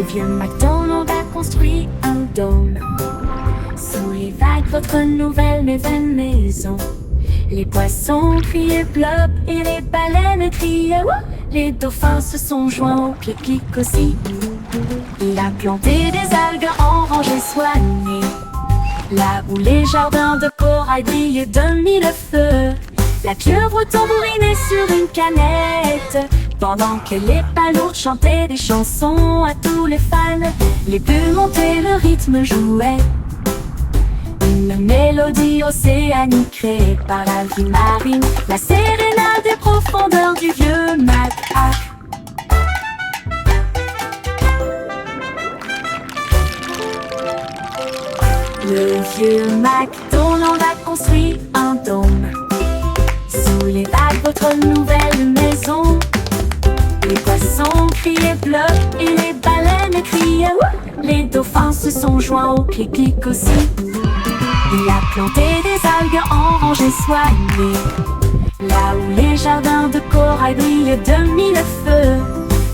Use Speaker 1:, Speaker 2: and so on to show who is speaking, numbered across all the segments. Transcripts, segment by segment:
Speaker 1: Le vieux McDonald a construit un dôme. Sous les vagues, votre nouvelle mais vaine maison. Les poissons criaient plop et les baleines criaient wouh. Les dauphins se sont joints au clic-clic aussi. Il a planté des algues en rangées soignées, là où les jardins de corail brillaient de mille feux. La pieuvre tambourinait sur une canette, pendant que les palourdes chantaient des chansons à tous les fans. Les bulles montaient, le rythme jouait, une mélodie océanique créée par la vie marine, la sérénade des profondeurs du vieux Mac. Le vieux McDonald a construit un dôme. Sous les vagues, votre nouvelle maison. Les poissons criaient bleu et les baleines criaient wouh. Les dauphins se sont joints au clic-clic aussi. Il a planté des algues en rangées soignées, là où les jardins de corail brillaient de mille feux.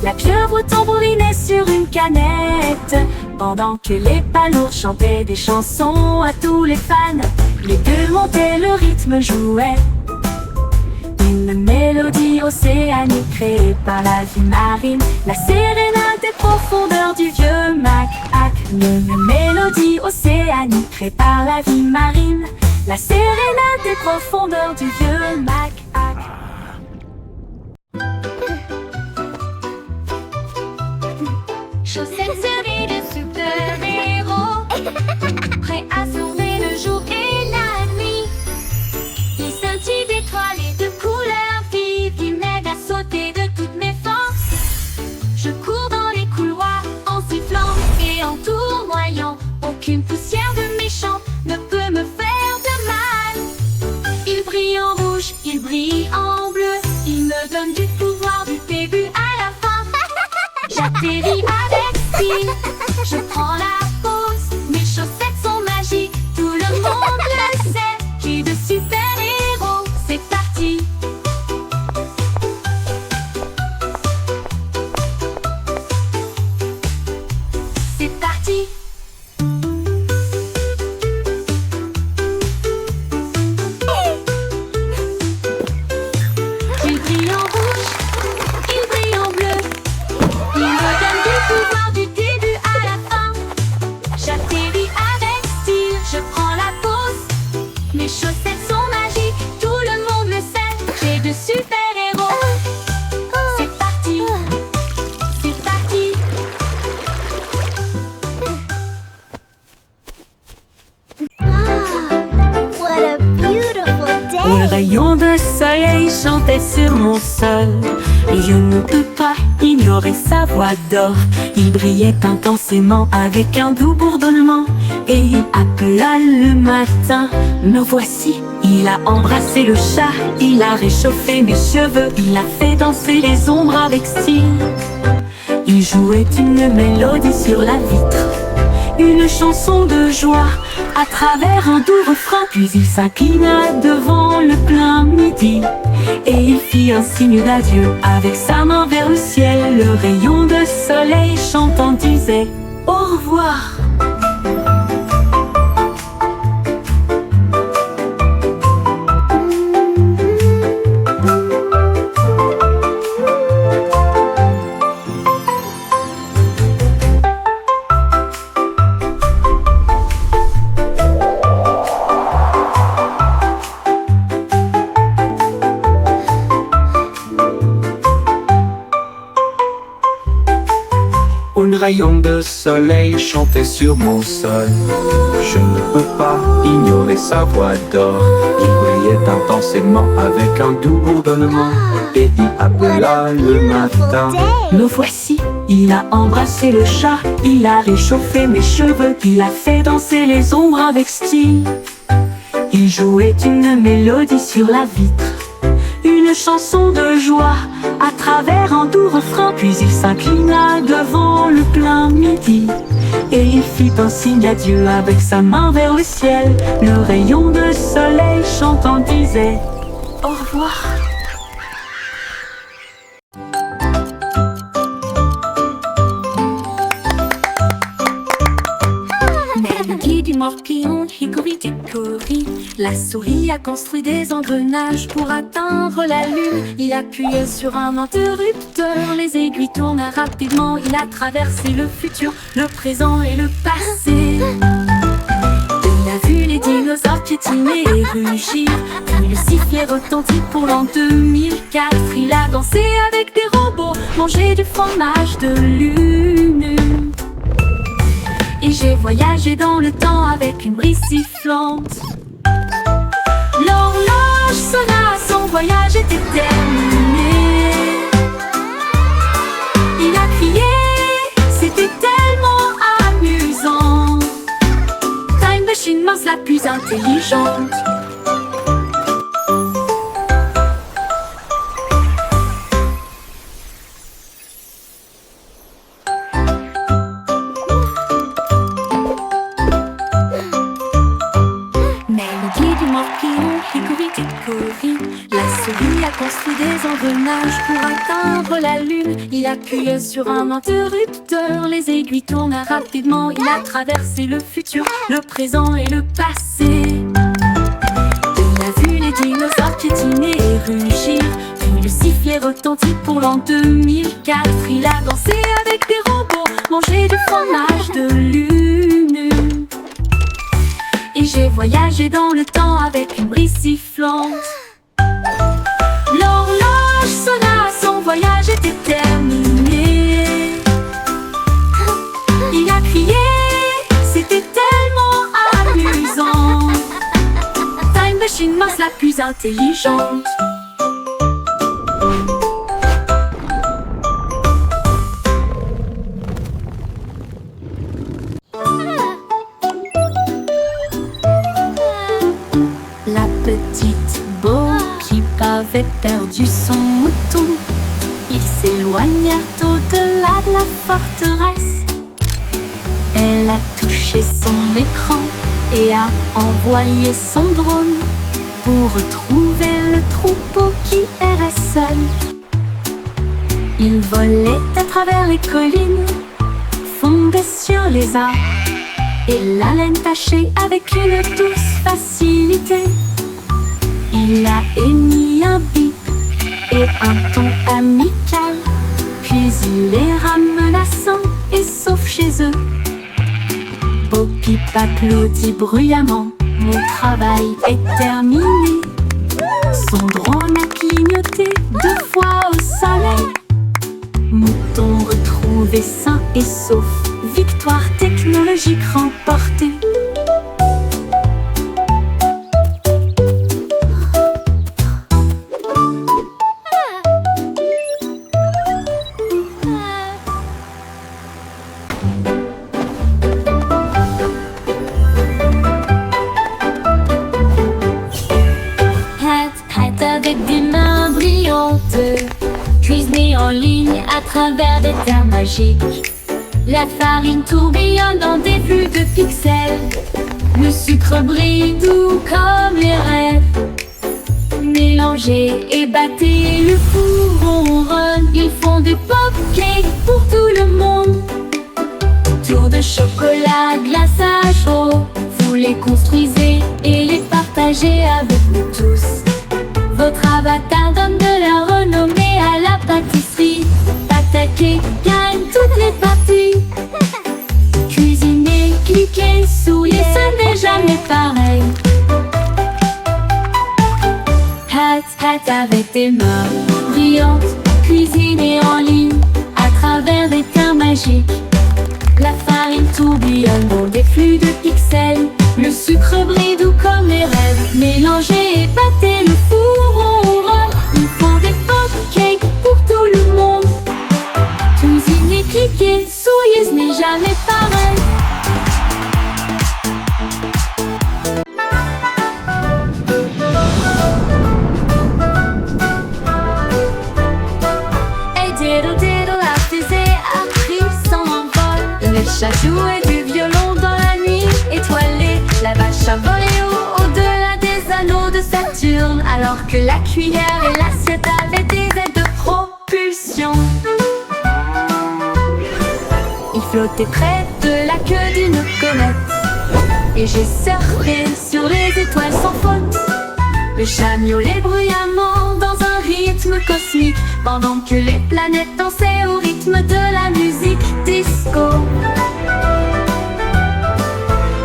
Speaker 1: La pieuvre tambourinait sur une canette, pendant que les palourdes chantaient des chansons à tous les fans. Les bulles montaient, le rythme jouait, une mélodie océanique créée par la vie marine, la sérénade des profondeurs du vieux Mac. Une mélodie océanique créée par la vie marine, la sérénade des profondeurs du vieux Mac.
Speaker 2: Chaussettes servies de super-héros, prêts à sauver le jour et la nuit. Ils scintillent d'étoiles et de couleurs vives, ils m'aident à sauter de toutes mes forces. Je cours dans les couloirs en sifflant et en tournoyant. Aucune poussière de méchant ne peut me faire de mal. Ils brillent en rouge, ils brillent en bleu, ils me donnent du pouvoir du début à la fin. J'atterris avec style, je prends la pause, mes chaussettes sont magiques, tout le monde le sait. J'ai de super-héros, c'est parti. C'est parti. Il brille en rouge, il brille en bleu, il me donne du pouvoir du début à la fin. J'atterris avec style, je prends la pause, mes chaussettes sont magiques, tout le monde le sait. J'ai de super-héros, c'est parti, c'est parti.
Speaker 3: What a beautiful
Speaker 1: Les
Speaker 3: day!
Speaker 1: rayons de soleil chantaient sur mon sol, et je ne peux pas ignorer sa voix d'or. Il brillait intensément avec un doux bourdonnement, et il appela le matin. Me voici, il a embrassé le chat, il a réchauffé mes cheveux, il a fait danser les ombres avec style. Il jouait une mélodie sur la vitre, une chanson de joie à travers un doux refrain. Puis il s'inclina devant le plein midi, et il fit un signe d'adieu avec sa main vers le ciel. Le rayon de soleil chantant disait au revoir.
Speaker 4: Un rayon de soleil chantait sur mon sol. Je ne peux pas ignorer sa voix d'or. Il brillait intensément avec un doux bourdonnement, et il appela le matin.
Speaker 1: Me voici, il a embrassé le chat, il a réchauffé mes cheveux, il a fait danser les ombres avec style. Il jouait une mélodie sur la vitre, une chanson de joie à travers un doux refrain. Puis il s'inclina devant le plein midi, et il fit un signe d'adieu avec sa main vers le ciel. Le rayon de soleil chantant disait au revoir. La souris a construit des engrenages pour atteindre la lune. Il appuie sur un interrupteur, les aiguilles tournent rapidement. Il a traversé le futur, le présent et le passé. Il a vu les dinosaures piétiner et rugir, puis le sifflet retentit pour l'an 2004. Il a dansé avec des robots, mangé du fromage de lune. Et j'ai voyagé dans le temps avec une brise sifflante. L'horloge sonna, son voyage était terminé. Il a crié, c'était tellement amusant. Time Machine Mouse la plus intelligente. La souris a construit des engrenages pour atteindre la lune. Il appuie sur un interrupteur, les aiguilles tournent rapidement. Il a traversé le futur, le présent et le passé. Il a vu les dinosaures piétiner et rugir, puis le sifflet retentit pour l'an 2004. Il a dansé avec des robots, mangé du fromage de lune. Et j'ai voyagé dans le temps avec une brise sifflante. L'horloge sonna, son voyage était terminé. Il a crié, c'était tellement amusant. Time Machine Mouse la plus intelligente. La petite Bo qui avait perdu son mouton, ils s'éloignèrent au-delà de la forteresse. Elle a touché son écran et a envoyé son drone pour retrouver le troupeau qui errait seul. Il volait à travers les collines, fondait sur les arbres, et la laine tachée avec une douce facilité. Il a émis un bip et un ton amical, puis il les ramena sains et saufs chez eux. Bo-Peep applaudit bruyamment, mon travail est terminé. Son drone a clignoté 2 fois au soleil. Mouton retrouvé sain et sauf, victoire technologique remportée. Avec des mains brillantes, cuisiner en ligne à travers des terres magiques. La farine tourbillonne dans des flux de pixels. Le sucre brille doux comme les rêves. Mélangez et battez, le four ronronne. Ils font des pop-cakes pour tout le monde. Tour de chocolat, glaçage chaud. Vous les construisez et les partagez avec nous tous. Votre avatar donne de la renommée à la pâtisserie. Attaquez, gagne toutes les parties. Cuisinez, cliquez, souriez, ce n'est jamais pareil. Hat avec des mains brillantes, cuisinez en ligne à travers des terres magiques. La farine tourbillonne dans des flux de pixels. Le sucre brille doux comme les rêves. Mélangez et battez, le four ronronne. Ils font des pop-cakes pour tout le monde. Cuisinez, cliquez, souriez, ce n'est jamais pareil. Hey diddle diddle, a fusée a pris son envol. Le chat jouait du violon dans la nuit étoilée. La vache a volé au-delà des anneaux de Saturne, alors que la cuillère et l'assiette avaient des ailes de propulsion. Il flottait près de la queue d'une comète. Et j'ai surfé sur les étoiles sans faute. Le chat miaulait bruyamment dans un rythme cosmique, pendant que les planètes dansaient au rythme de la musique disco.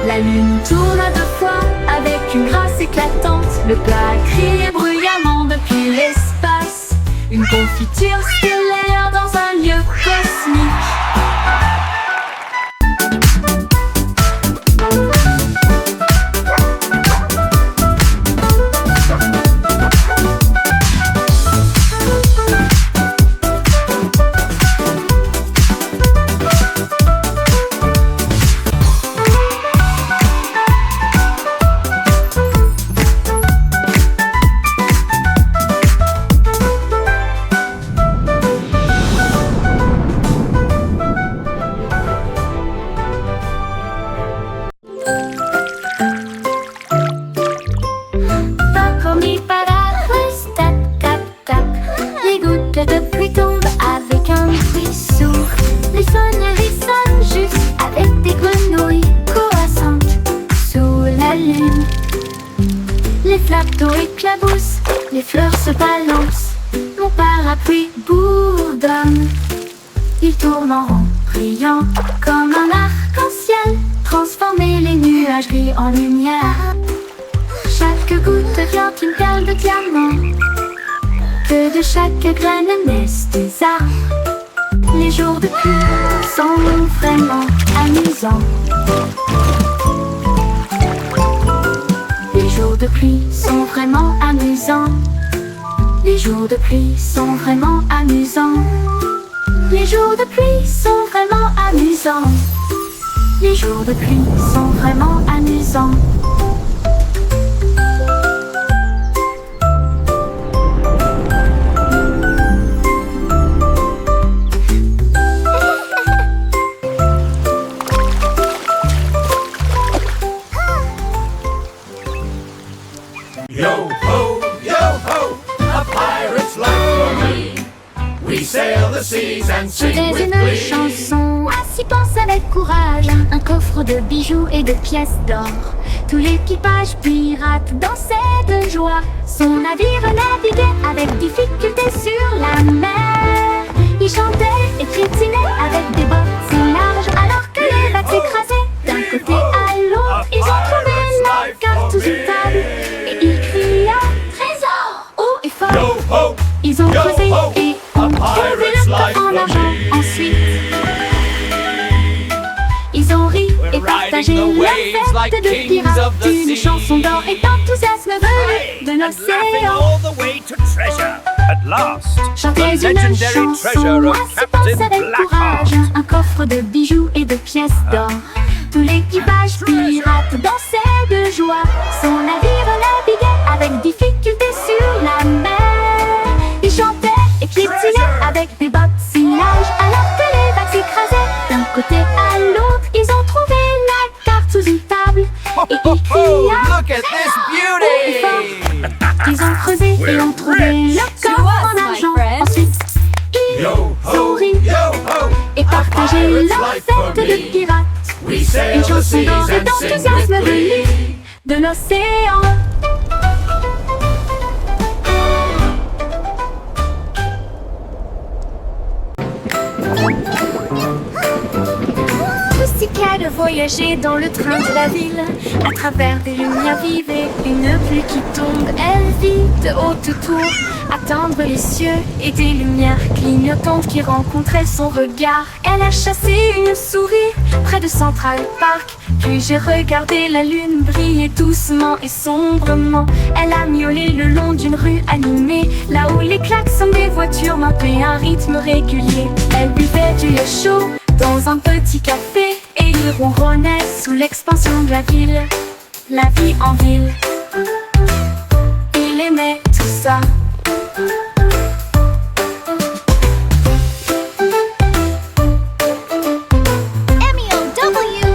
Speaker 1: La lune tourna 2 fois avec une grâce éclatante. Le plat criait bruyamment depuis l'espace. Une confiture stellaire dans un lieu cosmique. Les flaques d'eau éclaboussent, les fleurs se balancent, mon parapluie bourdonne. Il tourne en rond, brillant comme un arc-en-ciel, transformer les nuages gris en lumière. Chaque goutte devient une perle de diamant, que de chaque graine naissent des arbres. Les jours de pluie sont vraiment amusants. Les jours de pluie sont vraiment amusants. Les jours de pluie sont vraiment amusants. Les jours de pluie sont vraiment amusants. Les jours de pluie sont vraiment amusants.
Speaker 5: Yo ho, a pirate's life for me. We sail the seas and sing
Speaker 1: C'était
Speaker 5: with
Speaker 1: une
Speaker 5: glee.
Speaker 1: chanson, ainsi pense avec courage. Un coffre de bijoux et de pièces d'or. Tout l'équipage pirate dansait de joie. Son navire naviguait avec difficulté sur la mer. Il chantait et crétinait avec des bottes si larges, alors que les vagues s'écrasaient d'un côté à l'autre. Ils ont trouvé la carte sous une table et il cria trésor haut et fort.
Speaker 5: Yo ho,
Speaker 1: Ils ont
Speaker 5: yo
Speaker 1: creusé
Speaker 5: ho,
Speaker 1: et
Speaker 5: a
Speaker 1: ont trouvé
Speaker 5: pirate's
Speaker 1: le
Speaker 5: life
Speaker 1: coffre en
Speaker 5: for
Speaker 1: argent.
Speaker 5: me.
Speaker 1: Ensuite, ils ont ri et partagé
Speaker 6: riding the
Speaker 1: la
Speaker 6: waves like
Speaker 1: fête de
Speaker 6: kings
Speaker 1: pirates.
Speaker 6: of the
Speaker 1: Une
Speaker 6: sea.
Speaker 1: chanson d'or et d'enthousiasme venu de
Speaker 7: and laughing
Speaker 1: l'océan.
Speaker 7: all the way to treasure. At last,
Speaker 1: Chantez
Speaker 7: the
Speaker 1: une
Speaker 7: legendary
Speaker 1: chanson,
Speaker 7: treasure of
Speaker 1: ainsi pense
Speaker 7: Captain
Speaker 1: avec courage.
Speaker 7: Blackheart.
Speaker 1: Un coffre de bijoux et de pièces d'or. Tout l'équipage pirate dansait de joie. Son navire naviguait avec difficulté sur la mer. Il chantait et piétinait avec des bottes si larges, alors que les vagues s'écrasaient d'un côté à l'autre. Ils ont trouvé la carte sous une table et il cria
Speaker 6: Look at this
Speaker 1: haut et fort.
Speaker 6: beauty!
Speaker 1: Ils ont creusé et ont trouvé le coffre en argent. Ensuite, ils
Speaker 5: yo
Speaker 1: ont
Speaker 5: ho,
Speaker 1: ri
Speaker 5: yo ho,
Speaker 1: et partagé
Speaker 5: pirate's
Speaker 1: leur
Speaker 5: life for
Speaker 1: fête de
Speaker 5: me.
Speaker 1: pirates.
Speaker 5: We sail
Speaker 1: Une
Speaker 5: the
Speaker 1: chanson
Speaker 5: seas
Speaker 1: d'or et
Speaker 5: and sing with
Speaker 1: d'enthousiasme
Speaker 5: glee.
Speaker 1: venue de l'océan. Aussi qu'à de voyager dans le train de la ville, à travers des lumières vives et une pluie qui tombe. Elle vit de haute tour, atteindre les cieux et des lumières clignotantes qui rencontraient son regard. Elle a chassé une souris près de Central Park, puis j'ai regardé la lune briller doucement et sombrement. Elle a miaulé le long d'une rue animée, là où les klaxons des voitures maintenaient un rythme régulier. Elle buvait du lait chaud dans un petit café et il ronronnait sous l'expansion de la ville. La vie en ville, il aimait tout ça.
Speaker 3: M.E.O.W.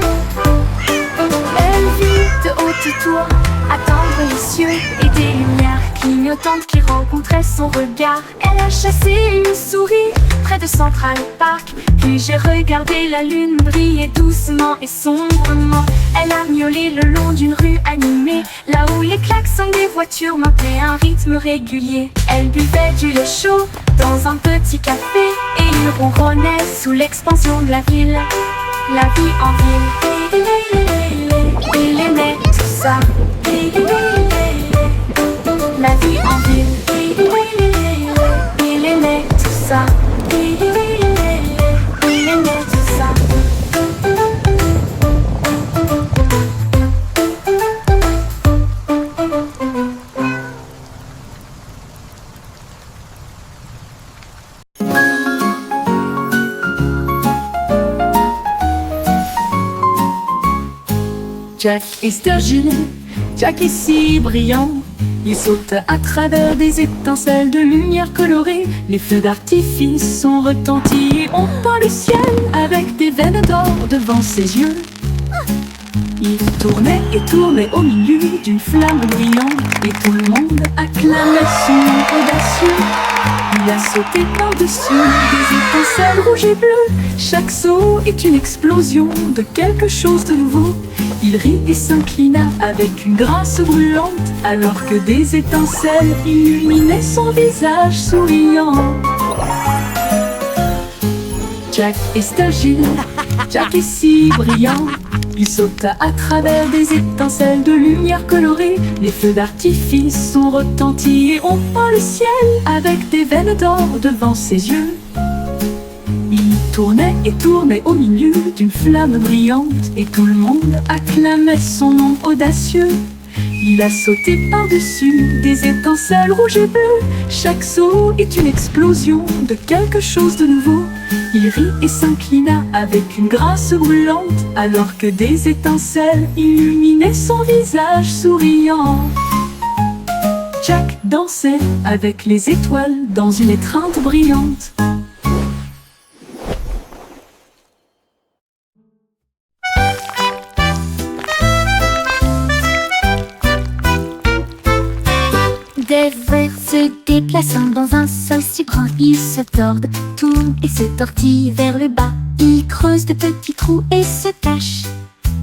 Speaker 1: Elle vit de haute tour, attendre les cieux et des lumières clignotantes qui rencontraient son regard. Elle a chassé une souris près de Central Park. Puis j'ai regardé la lune briller doucement et sombrement. Elle a miaulé le long d'une rue animée, là où les klaxons des voitures maintenaient un rythme régulier. Elle buvait du lait chaud dans un petit café et il ronronnait sous l'expansion de la ville. La vie en ville, il aimait tout ça. La vie en ville, il aimait tout ça. Il aimait tout ça. Jack et Sturgill, Jack est si brillant. Il saute à travers des étincelles de lumière colorée. Les feux d'artifice sont retentis et on peint le ciel avec des veines d'or devant ses yeux. Il tournait et tournait au milieu d'une flamme brillante et tout le monde acclamait son nom audacieux. Il a sauté par-dessus des étincelles rouges et bleues. Chaque saut est une explosion de quelque chose de nouveau. Il rit et s'inclina avec une grâce brûlante, alors que des étincelles illuminaient son visage souriant. Jack et Sturgill, Jack est si brillant. Il sauta à travers des étincelles de lumière colorée. Les feux d'artifice sont retentis et on peint le ciel avec des veines d'or devant ses yeux. Il tournait et tournait au milieu d'une flamme brillante et tout le monde acclamait son nom audacieux. Il a sauté par-dessus des étincelles rouges et bleues. Chaque saut est une explosion de quelque chose de nouveau. Il rit et s'inclina avec une grâce brûlante, alors que des étincelles illuminaient son visage souriant. Jack dansait avec les étoiles dans une étreinte brillante.
Speaker 2: Des vers se déplaçant dans un sol si grand, ils se tordent, tournent et se tortillent vers le bas. Ils creusent de petits trous et se cachent.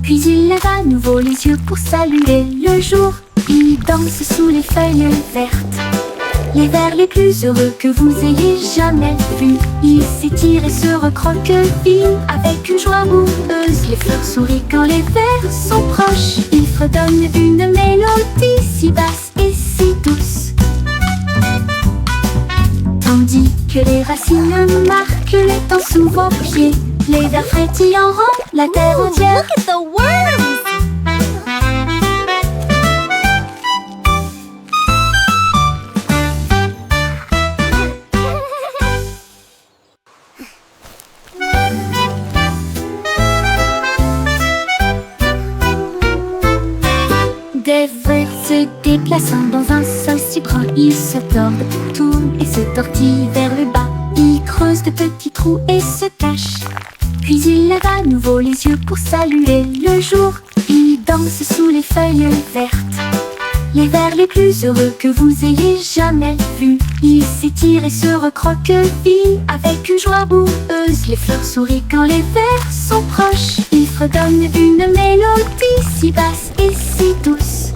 Speaker 2: Puis ils lèvent à nouveau les yeux pour saluer le jour. Ils dansent sous les feuilles vertes, les vers les plus heureux que vous ayez jamais vus. Ils s'étirent et se recroquevillent avec une joie boueuse. Les fleurs sourient quand les vers sont proches. Ils fredonnent une mélodie si basse et si douce, tandis que les racines marquent les temps sous vos pieds. Les vers frétillants rendent la terre entière.
Speaker 3: Look at the worms!
Speaker 2: Des vers se déplaçant dans un sol si grand, ils se tordent, tournent et se tortillent vers le bas. Ils creusent de petits trous et se cachent. Puis ils lèvent à nouveau les yeux pour saluer le jour. Ils dansent sous les feuilles vertes, les vers les plus heureux que vous ayez jamais vus. Ils s'étirent et se recroquevillent avec une joie boueuse. Les fleurs sourient quand les vers sont proches. Ils fredonnent une mélodie si basse et si douce,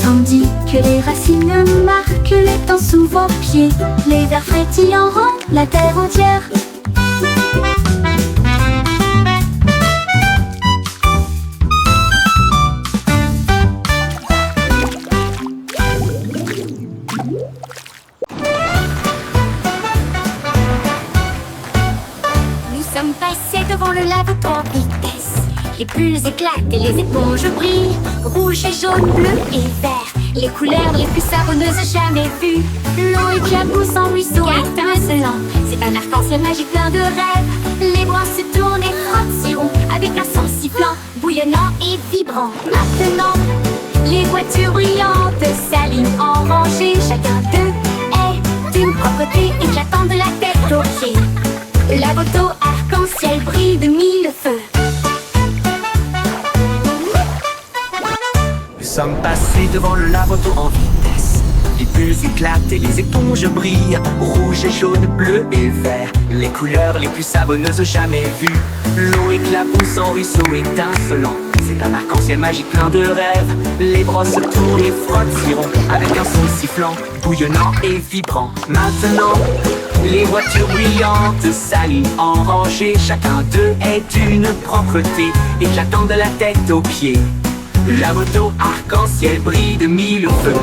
Speaker 2: tandis que les racines marquent les temps sous vos pieds. Les vers frétillants rendent la terre entière.
Speaker 3: Nous sommes passés devant le lave en vitesse. Les bulles éclatent et les éponges brillent. Rouge et jaune, bleu et vert, les couleurs les plus savonneuses jamais vues. L'eau éclabousse en ruisseau étincelant. C'est un arc-en-ciel magique plein de rêves. Les bois se tournent et frottent si rond, avec un son sifflant, bouillonnant et vibrant. Maintenant, les voitures brillantes s'alignent en rangée. Chacun d'eux est d'une propreté éclatante de la tête aux pieds. La moto arc-en-ciel brille de mille feux.
Speaker 4: Nous sommes passés devant le lavoto en vitesse. Les bulles bulles éclatent et les éponges brillent. Rouge et jaune, bleu et vert, les couleurs les plus savonneuses jamais vues. L'eau éclabousse en ruisseau étincelant, c'est un arc-en-ciel magique plein de rêves. Les brosses tournent et frottent, s'iront avec un son sifflant, bouillonnant et vibrant. Maintenant, les voitures brillantes s'alignent en rangée. Chacun d'eux est d'une propreté éclatant de la tête aux pieds. La moto arc-en-ciel brille de mille feux.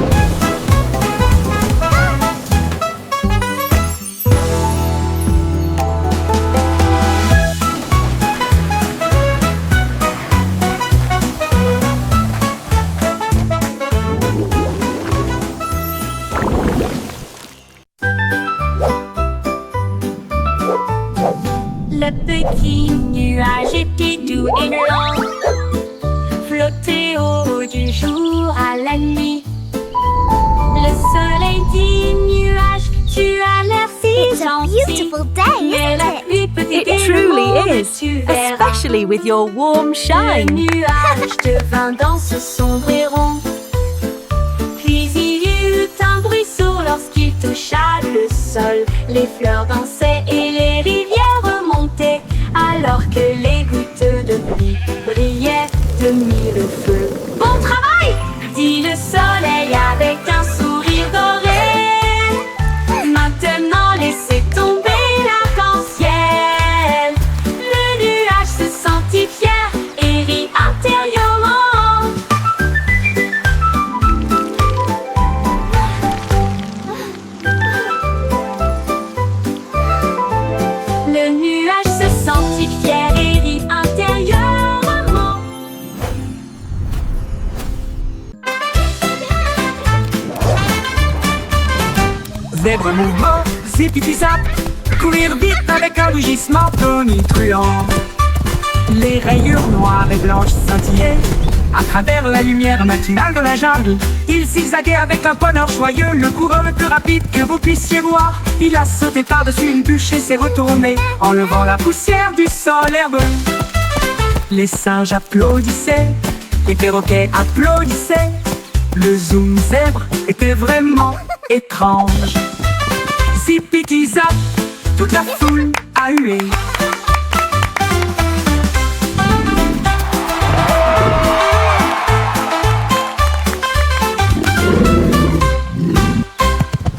Speaker 1: Le petit nuage était doux et lent, flottait au haut du jour à la nuit. Le soleil dit nuage, tu as l'air si
Speaker 3: It's a
Speaker 1: gentil.
Speaker 3: beautiful day,
Speaker 1: Mais la
Speaker 3: isn't it?
Speaker 1: pluie peut
Speaker 6: It
Speaker 1: t'aider
Speaker 6: truly
Speaker 1: le
Speaker 6: is,
Speaker 1: tu verras.
Speaker 6: especially with your warm
Speaker 1: Le
Speaker 6: shine.
Speaker 1: nuage devint dans ce sombre et rond. Puis il y eut un bruit sourd lorsqu'il toucha le sol. Les fleurs dansaient et les rivières remontaient, alors que les gouttes de pluie brillaient de mille feux. Bon travail, dit le soleil avec un sourire doré. Maintenant laissez tomber l'arc-en-ciel. Le nuage se sentit fier et rit intérieurement. Le nuage se sentit fier et rit intérieurement.
Speaker 4: Zèbre mouvement, zipiti zap, courir vite avec un rugissement tonitruant. Les rayures noires et blanches scintillaient à travers la lumière matinale de la jungle. Il zigzaguait avec un bonheur joyeux, le coureur le plus rapide que vous puissiez voir. Il a sauté par-dessus une bûche et s'est retourné, enlevant la poussière du sol herbeux. Les singes applaudissaient, les perroquets applaudissaient. Le zoom zèbre était vraiment étrange. Zipiti zap, toute la foule a hué.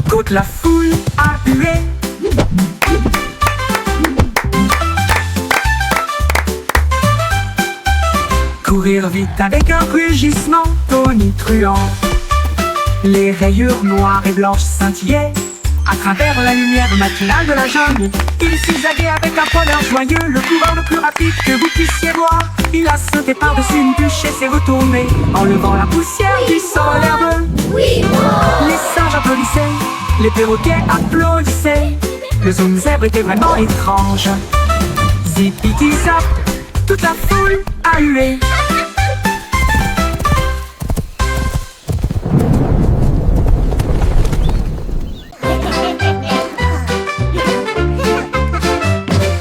Speaker 4: Toute la foule a hué. Courir vite avec un rugissement tonitruant. Les rayures noires et blanches scintillaient à travers la lumière matinale de la jungle. Il zigzaguait avec un bonheur joyeux, le coureur le plus rapide que vous puissiez voir. Il a sauté par-dessus une bûche et s'est retourné, enlevant la poussière du sol herbeux. Les singes applaudissaient, les perroquets applaudissaient. Le zoom zèbre était vraiment étrange. Zipiti zap, toute la foule a hué.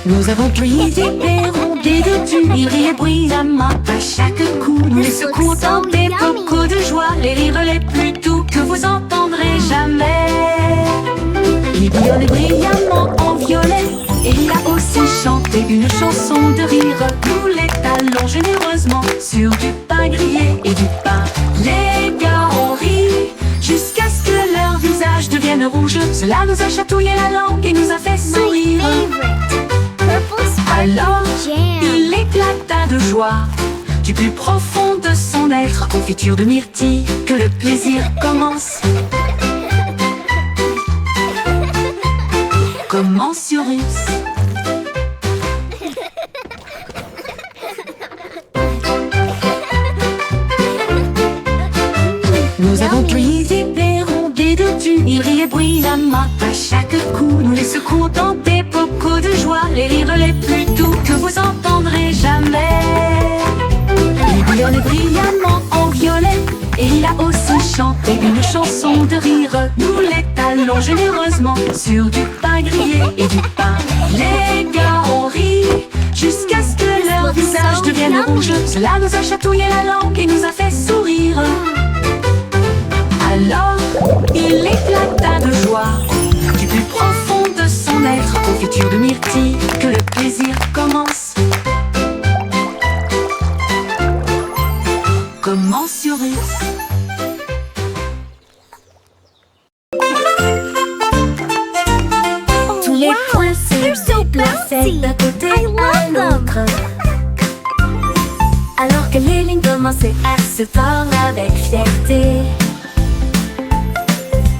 Speaker 1: Nous avons pris des perrons, des dodus, ils riaient bruyamment à chaque coup. Nous les secouons dans des bocaux de joie, les rires les plus doux que vous entendrez jamais. Il bouillonnait brillamment en violet, et il a aussi chanté une chanson de rire. Nous l'étalons généreusement sur du pain grillé et du pain. Les gars ont ri jusqu'à ce que leur visage devienne rouge. Cela nous a chatouillé la langue et nous a fait sourire. Alors, il éclata de joie du plus profond de son être. Confiture de myrtille, que le plaisir commence. Commence Urus. Nous avons pris des perrons, des dodus, ils riaient bruyamment à chaque coup. Nous les secouons dans des bocaux de joie, les rires les plus doux que vous entendrez jamais. Il bouillonnait brillamment en violet, et il a aussi chanté une chanson de rire. Nous l'étalons généreusement sur du pain grillé et du pain. Les gars ont ri jusqu'à ce que leur visage devienne rouge. Cela nous a chatouillé la langue et nous a fait sourire. Alors, il éclata de joie. Du plus profond de son être, confiture de myrtille, que le plaisir commence. Commensurus. Tous les points se déplaçaient d'un côté à l'autre. Alors que les lignes commençaient à se tordre avec fierté,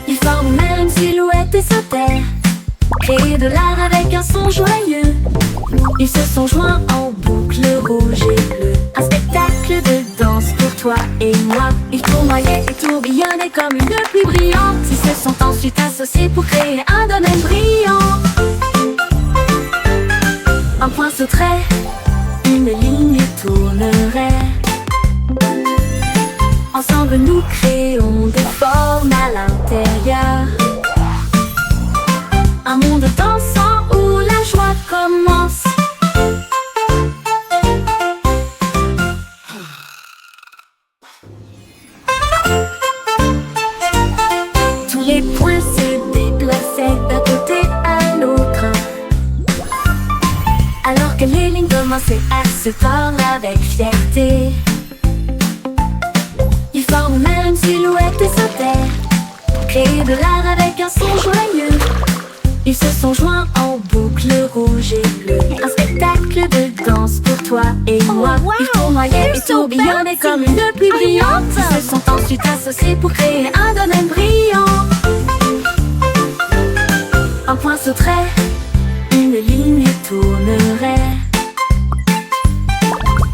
Speaker 1: ils forment même une silhouette et sautèrent, créer de l'art avec un son joyeux. Ils se sont joints en boucle rouge et bleue, un spectacle de danse pour toi et moi. Ils tournoyaient et tourbillonnaient comme une pluie brillante. Ils se sont ensuite associés pour créer un domaine brillant. Un point sauterait, une ligne tournerait. Ensemble nous créons des formes à l'intérieur. Un monde dansant où la joie commence. Tous les points se déplaçaient d'un côté à l'autre. Alors que les lignes commençaient à se tordre avec fierté, ils forment même une silhouette et sautèrent, créer de l'art avec un son joyeux. Ils se sont joints en boucle rouge et bleue, un spectacle de danse pour toi et moi. Ils tournoyaient et tourbillonnaient comme une pluie brillante. Ils se sont ensuite associés pour créer un domaine brillant. Un point sauterait, une ligne tournerait.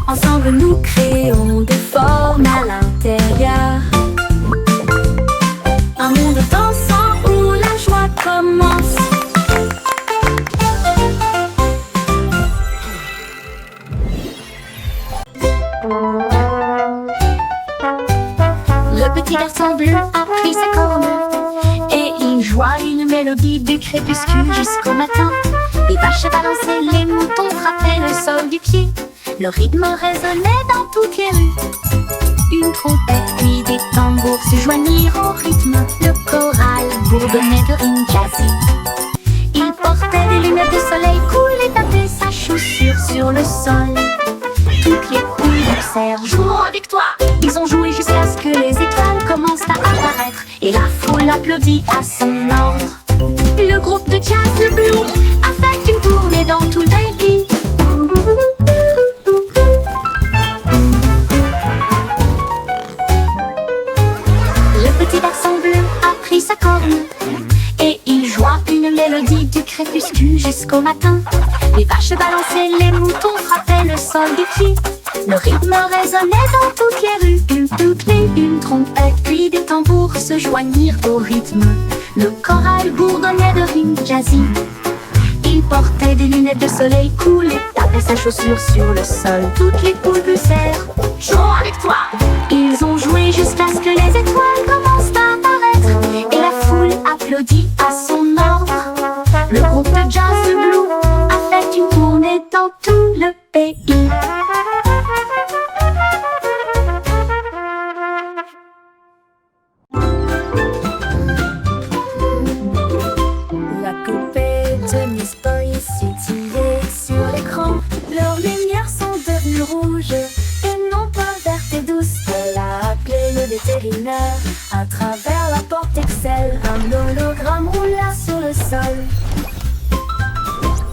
Speaker 1: Ensemble nous créons des formes à l'intérieur. Un monde dansant où la joie commence. Le petit garçon bleu a pris sa corne et il joua une mélodie du crépuscule jusqu'au matin. Les vaches balançaient, les moutons frappaient le sol du pied. Le rythme résonnait dans toutes les rues. Une trompette puis des tambours se joignirent au rythme. Le choral bourdonnait de rimes jazzy. Il portait des lunettes de soleil cool et tapait sa chaussure sur le sol. Toutes les poules dansèrent, jouant avec toi. Ils ont joué jusqu'à ce que les étoiles commencent à apparaître et la foule applaudit à son ordre. Le groupe de jazz, le Blue, a fait une tournée dans tout le pays. Le petit garçon bleu a pris sa corne et il joua une mélodie du crépuscule jusqu'au matin. Les vaches balançaient, les moutons frappaient le sol du pied. Le rythme résonnait dans toutes les rues. Une trompette puis des tambours se joignirent au rythme. Le choral bourdonnait de rimes jazzy. Il portait des lunettes de soleil cool et tapait sa chaussure sur le sol. Toutes les poules poussèrent, jouons avec toi. Ils ont joué jusqu'à ce que les étoiles commencent à apparaître et la foule applaudit à son ordre. Le groupe de jazz Blue a fait une tournée dans tout le pays. La poupée de Miss Boy s'étillait sur l'écran. Leurs lumières sont devenues rouges et non pas vertes et douces. Elle a appelé le vétérinaire à travers la porte Excel. Un hologramme roula sur le sol.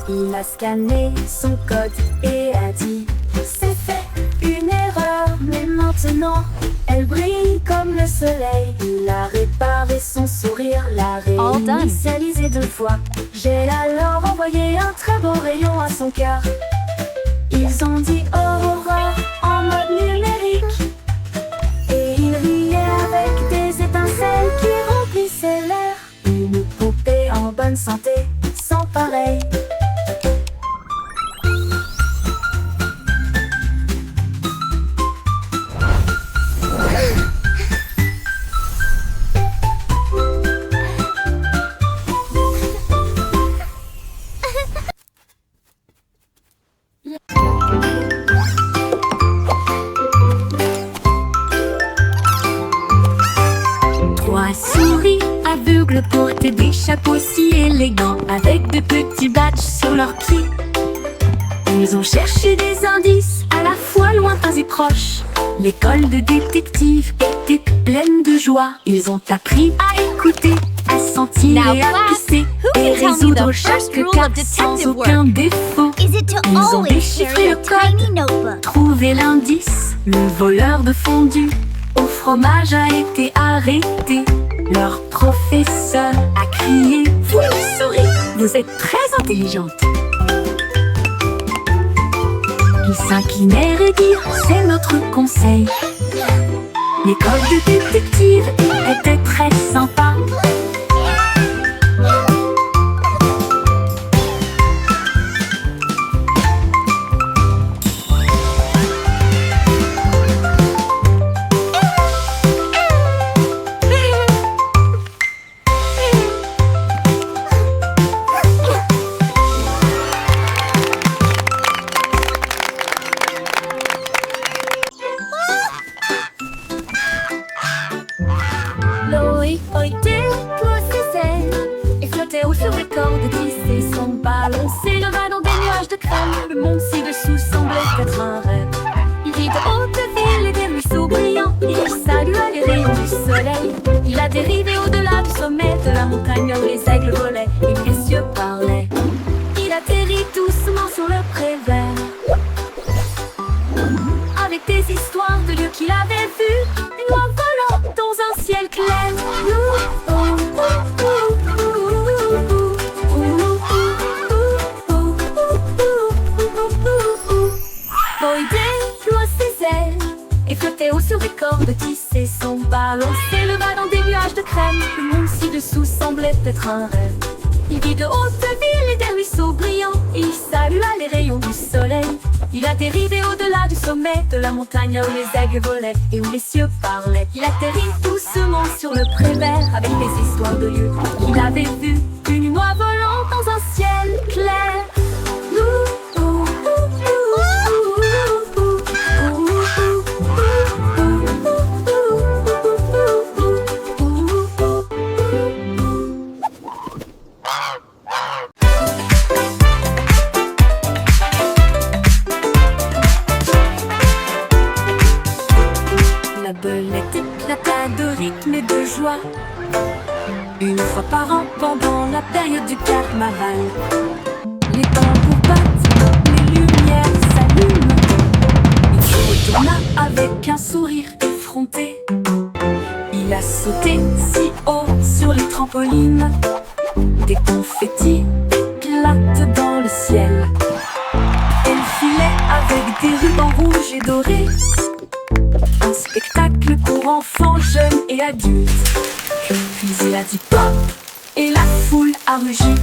Speaker 1: Il a scanné son code et a dit: c'est fait, une erreur, mais maintenant elle brille comme le soleil. Il a réparé son sourire, l'a réinitialisé 2 fois. J'ai alors envoyé un très beau rayon à son cœur. Ils ont dit Aurora en mode numérique et il riait avec des étincelles qui remplissaient l'air. Une poupée en bonne santé, sans pareil. chapeaux si élégants avec de petits badges sur leurs pieds. Ils ont cherché des indices à la fois lointains et proches. L'école de détectives était pleine de joie. Ils ont appris à écouter, à sentir
Speaker 3: Now,
Speaker 1: et à
Speaker 3: class,
Speaker 1: pisser
Speaker 3: who
Speaker 1: et
Speaker 3: can tell me
Speaker 1: résoudre
Speaker 3: the
Speaker 1: chaque
Speaker 3: first rule
Speaker 1: cas
Speaker 3: of
Speaker 1: sans
Speaker 3: detective
Speaker 1: aucun
Speaker 3: work?
Speaker 1: défaut.
Speaker 3: Is it to
Speaker 1: Ils ont
Speaker 3: always
Speaker 1: déchiffré
Speaker 3: carry
Speaker 1: le
Speaker 3: a tiny
Speaker 1: code,
Speaker 3: notebook?
Speaker 1: trouvé l'indice. Le voleur de fondue au fromage a été arrêté. Leur professeur a crié: vous le saurez, vous êtes très intelligente. Ils s'inclinèrent et dirent: c'est notre conseil. L'école de détective était très sympa.
Speaker 2: Loïc était et flottait au sur les cordes tissées, son ballon s'éleva dans des nuages de crème. Le monde ci-dessous semblait être un rêve. Il vit de hautes villes et des ruisseaux brillants. Il salua les rayons du soleil. Il a dérivé au-delà du sommet de la montagne où les aigles volaient et les cieux parlaient. Il atterrit doucement sur le pré vert, avec des histoires de lieux qu'il avait vus, une oie volant dans un ciel clair. Boy déploie ses ailes et flottait haut sur des cordes tissées. Son ballon s'éleva dans des nuages de crème. Le monde ci-dessous semblait être un rêve. Il vit de hautes villes et des ruisseaux brillants. Il salua les rayons du soleil. Il a dérivé au-delà du sommet de la montagne où les aigles volaient et où les cieux parlaient. Il atterrit doucement sur le pré vert avec des histoires de lieux qu'il avait vus. Une oie volant dans un ciel clair.
Speaker 1: La belette éclata de rythme et de joie une fois par an pendant la période du carnaval. Les tambours battent, les lumières s'allument. Il se retourna avec un sourire effronté. Il a sauté si haut sur les trampolines. Des confettis éclatent dans le ciel. Elle filait avec des rubans rouges et dorés. Un spectacle pour enfants, jeunes et adultes. Puis il a dit pop et la foule a rugi.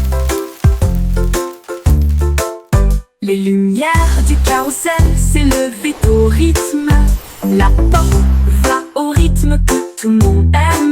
Speaker 1: Les lumières du carrousel s'élevaient au rythme. La pop va au rythme que tout le monde aime.